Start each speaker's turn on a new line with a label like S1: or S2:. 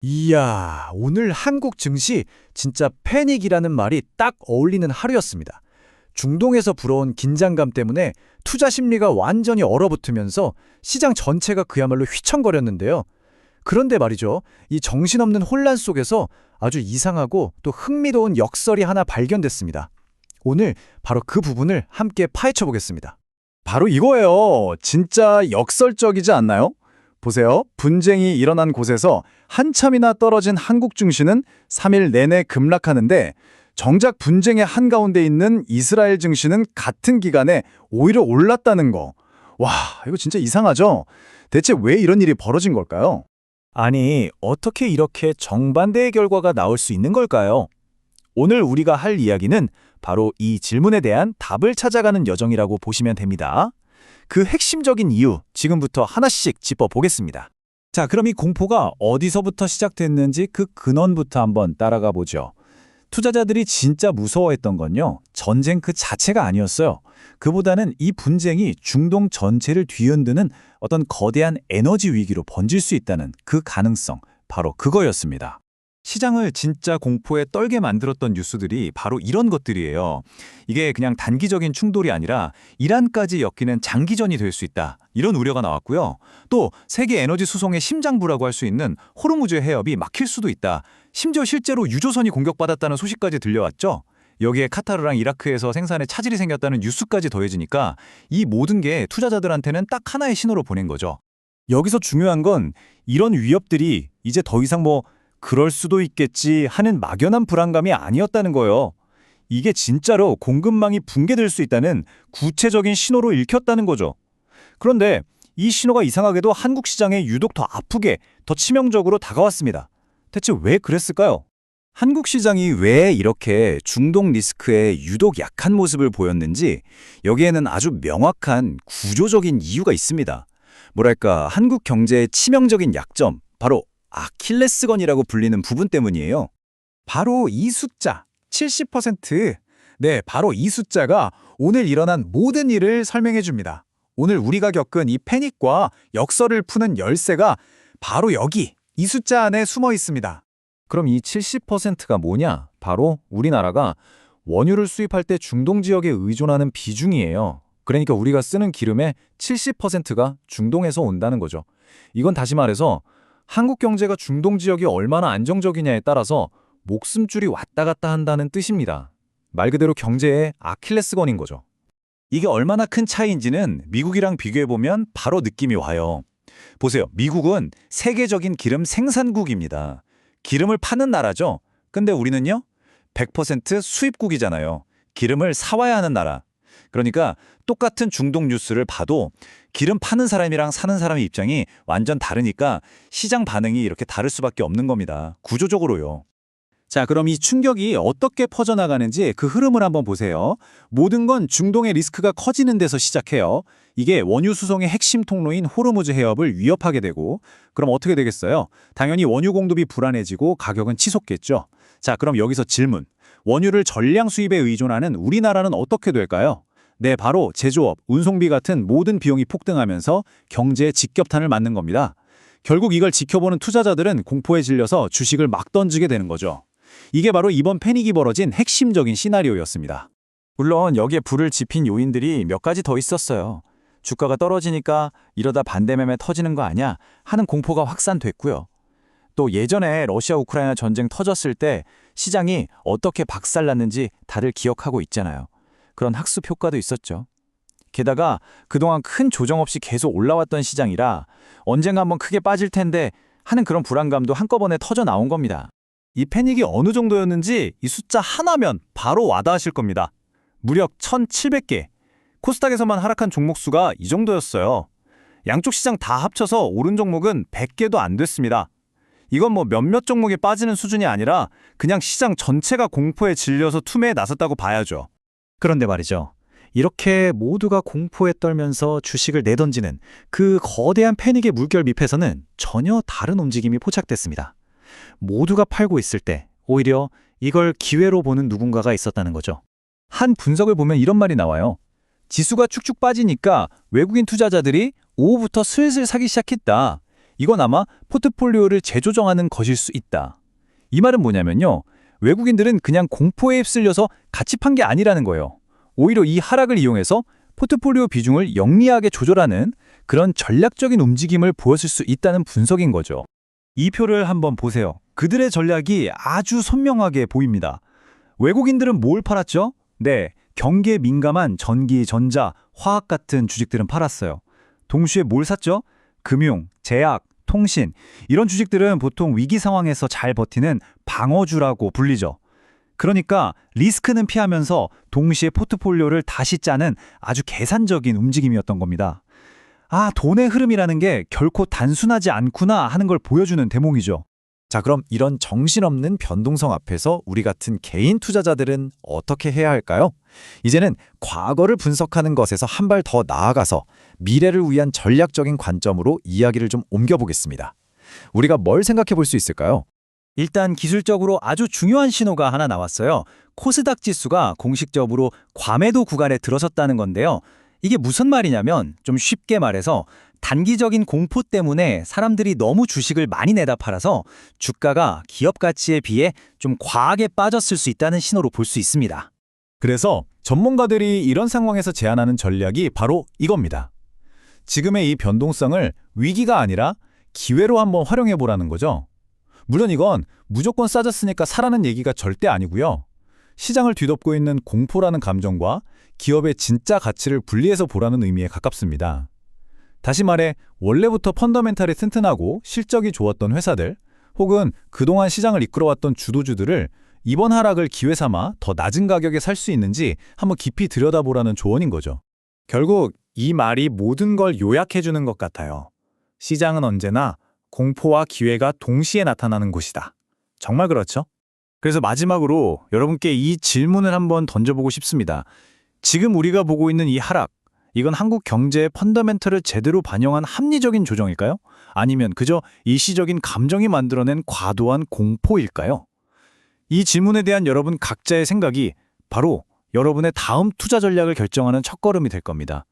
S1: 이야, 오늘 한국 증시 진짜 패닉이라는 말이 딱 어울리는 하루였습니다. 중동에서 불어온 긴장감 때문에 투자 심리가 완전히 얼어붙으면서 시장 전체가 그야말로 휘청거렸는데요. 그런데 말이죠, 이 정신없는 혼란 속에서 아주 이상하고 또 흥미로운 역설이 하나 발견됐습니다. 오늘 바로 그 부분을 함께 파헤쳐 보겠습니다.
S2: 바로 이거예요. 진짜 역설적이지 않나요? 보세요. 분쟁이 일어난 곳에서 한참이나 떨어진 한국 증시는 3일 내내 급락하는데 정작 분쟁의 한가운데 있는 이스라엘 증시는 같은 기간에 오히려 올랐다는 거. 와, 이거 진짜 이상하죠? 대체 왜 이런 일이 벌어진 걸까요?
S3: 아니, 어떻게 이렇게 정반대의 결과가 나올 수 있는 걸까요? 오늘 우리가 할 이야기는 바로 이 질문에 대한 답을 찾아가는 여정이라고 보시면 됩니다. 그 핵심적인 이유, 지금부터 하나씩 짚어보겠습니다. 자, 그럼 이 공포가 어디서부터 시작됐는지 그 근원부터 한번 따라가 보죠. 투자자들이 진짜 무서워했던 건요, 전쟁 그 자체가 아니었어요. 그보다는 이 분쟁이 중동 전체를 뒤흔드는 어떤 거대한 에너지 위기로 번질 수 있다는 그 가능성, 바로 그거였습니다. 시장을 진짜 공포에 떨게 만들었던 뉴스들이 바로 이런 것들이에요. 이게 그냥 단기적인 충돌이 아니라 이란까지 엮이는 장기전이 될 수 있다, 이런 우려가 나왔고요. 또 세계 에너지 수송의 심장부라고 할 수 있는 호르무즈 해협이 막힐 수도 있다. 심지어 실제로 유조선이 공격받았다는 소식까지 들려왔죠. 여기에 카타르랑 이라크에서 생산에 차질이 생겼다는 뉴스까지 더해지니까 이 모든 게 투자자들한테는 딱 하나의 신호로 보낸 거죠. 여기서 중요한 건 이런 위협들이 이제 더 이상 그럴 수도 있겠지 하는 막연한 불안감이 아니었다는 거예요. 이게 진짜로 공급망이 붕괴될 수 있다는 구체적인 신호로 읽혔다는 거죠. 그런데 이 신호가 이상하게도 한국 시장에 유독 더 아프게, 더 치명적으로 다가왔습니다. 대체 왜 그랬을까요? 한국 시장이 왜 이렇게 중동 리스크에 유독 약한 모습을 보였는지 여기에는 아주 명확한 구조적인 이유가 있습니다. 뭐랄까, 한국 경제의 치명적인 약점, 바로 아킬레스건이라고 불리는 부분 때문이에요.
S2: 바로 이 숫자, 70%. 네, 바로 이 숫자가 오늘 일어난 모든 일을 설명해 줍니다. 오늘 우리가 겪은 이 패닉과 역설을 푸는 열쇠가 바로 여기, 이 숫자 안에 숨어 있습니다.
S3: 그럼 이 70%가 뭐냐? 바로 우리나라가 원유를 수입할 때 중동 지역에 의존하는 비중이에요. 그러니까 우리가 쓰는 기름의 70%가 중동에서 온다는 거죠. 이건 다시 말해서 한국 경제가 중동 지역이 얼마나 안정적이냐에 따라서 목숨줄이 왔다 갔다 한다는 뜻입니다. 말 그대로 경제의 아킬레스건인 거죠. 이게 얼마나 큰 차이인지는 미국이랑 비교해보면 바로 느낌이 와요. 보세요. 미국은 세계적인 기름 생산국입니다. 기름을 파는 나라죠. 근데 우리는요? 100% 수입국이잖아요. 기름을 사와야 하는 나라. 그러니까 똑같은 중동 뉴스를 봐도 기름 파는 사람이랑 사는 사람의 입장이 완전 다르니까 시장 반응이 이렇게 다를 수밖에 없는 겁니다. 구조적으로요. 자, 그럼 이 충격이 어떻게 퍼져나가는지 그 흐름을 한번 보세요. 모든 건 중동의 리스크가 커지는 데서 시작해요. 이게 원유 수송의 핵심 통로인 호르무즈 해협을 위협하게 되고, 그럼 어떻게 되겠어요? 당연히 원유 공급이 불안해지고 가격은 치솟겠죠. 자, 그럼 여기서 질문. 원유를 전량 수입에 의존하는 우리나라는 어떻게 될까요? 네, 바로 제조업, 운송비 같은 모든 비용이 폭등하면서 경제에 직격탄을 맞는 겁니다. 결국 이걸 지켜보는 투자자들은 공포에 질려서 주식을 막 던지게 되는 거죠. 이게 바로 이번 패닉이 벌어진 핵심적인 시나리오였습니다. 물론 여기에 불을 지핀 요인들이 몇 가지 더 있었어요. 주가가 떨어지니까 이러다 반대매매 터지는 거 아니야 하는 공포가 확산됐고요. 또 예전에 러시아 우크라이나 전쟁 터졌을 때 시장이 어떻게 박살났는지 다들 기억하고 있잖아요. 그런 학습 효과도 있었죠. 게다가 그동안 큰 조정 없이 계속 올라왔던 시장이라 언젠가 한번 크게 빠질 텐데 하는 그런 불안감도 한꺼번에 터져 나온 겁니다. 이 패닉이 어느 정도였는지 이 숫자 하나면 바로 와닿으실 겁니다. 무려 1,700개. 코스닥에서만 하락한 종목 수가 이 정도였어요. 양쪽 시장 다 합쳐서 오른 종목은 100개도 안 됐습니다. 이건 몇몇 종목이 빠지는 수준이 아니라 그냥 시장 전체가 공포에 질려서 투매에 나섰다고 봐야죠. 그런데 말이죠. 이렇게 모두가 공포에 떨면서 주식을 내던지는 그 거대한 패닉의 물결 밑에서는 전혀 다른 움직임이 포착됐습니다. 모두가 팔고 있을 때 오히려 이걸 기회로 보는 누군가가 있었다는 거죠. 한 분석을 보면 이런 말이 나와요. 지수가 축축 빠지니까 외국인 투자자들이 오후부터 슬슬 사기 시작했다. 이건 아마 포트폴리오를 재조정하는 것일 수 있다. 이 말은 뭐냐면요. 외국인들은 그냥 공포에 휩쓸려서 같이 판 게 아니라는 거예요. 오히려 이 하락을 이용해서 포트폴리오 비중을 영리하게 조절하는 그런 전략적인 움직임을 보였을 수 있다는 분석인 거죠. 이 표를 한번 보세요. 그들의 전략이 아주 선명하게 보입니다. 외국인들은 뭘 팔았죠? 네, 경기에 민감한 전기, 전자, 화학 같은 주식들은 팔았어요. 동시에 뭘 샀죠? 금융, 제약, 통신, 이런 주식들은 보통 위기 상황에서 잘 버티는 방어주라고 불리죠. 그러니까 리스크는 피하면서 동시에 포트폴리오를 다시 짜는 아주 계산적인 움직임이었던 겁니다. 아, 돈의 흐름이라는 게 결코 단순하지 않구나 하는 걸 보여주는 대목이죠.
S1: 자, 그럼 이런 정신없는 변동성 앞에서 우리 같은 개인 투자자들은 어떻게 해야 할까요? 이제는 과거를 분석하는 것에서 한 발 더 나아가서 미래를 위한 전략적인 관점으로 이야기를 좀 옮겨보겠습니다. 우리가 뭘 생각해 볼 수 있을까요?
S3: 일단 기술적으로 아주 중요한 신호가 하나 나왔어요. 코스닥 지수가 공식적으로 과매도 구간에 들어섰다는 건데요. 이게 무슨 말이냐면 좀 쉽게 말해서 단기적인 공포 때문에 사람들이 너무 주식을 많이 내다 팔아서 주가가 기업 가치에 비해 좀 과하게 빠졌을 수 있다는 신호로 볼 수 있습니다.
S2: 그래서 전문가들이 이런 상황에서 제안하는 전략이 바로 이겁니다. 지금의 이 변동성을 위기가 아니라 기회로 한번 활용해 보라는 거죠. 물론 이건 무조건 싸졌으니까 사라는 얘기가 절대 아니고요. 시장을 뒤덮고 있는 공포라는 감정과 기업의 진짜 가치를 분리해서 보라는 의미에 가깝습니다. 다시 말해 원래부터 펀더멘탈이 튼튼하고 실적이 좋았던 회사들 혹은 그동안 시장을 이끌어왔던 주도주들을 이번 하락을 기회 삼아 더 낮은 가격에 살 수 있는지 한번 깊이 들여다보라는 조언인 거죠. 결국 이 말이 모든 걸 요약해주는 것 같아요. 시장은 언제나 공포와 기회가 동시에 나타나는 곳이다. 정말 그렇죠?
S1: 그래서 마지막으로 여러분께 이 질문을 한번 던져보고 싶습니다. 지금 우리가 보고 있는 이 하락, 이건 한국 경제의 펀더멘털을 제대로 반영한 합리적인 조정일까요? 아니면 그저 일시적인 감정이 만들어낸 과도한 공포일까요? 이 질문에 대한 여러분 각자의 생각이 바로 여러분의 다음 투자 전략을 결정하는 첫걸음이 될 겁니다.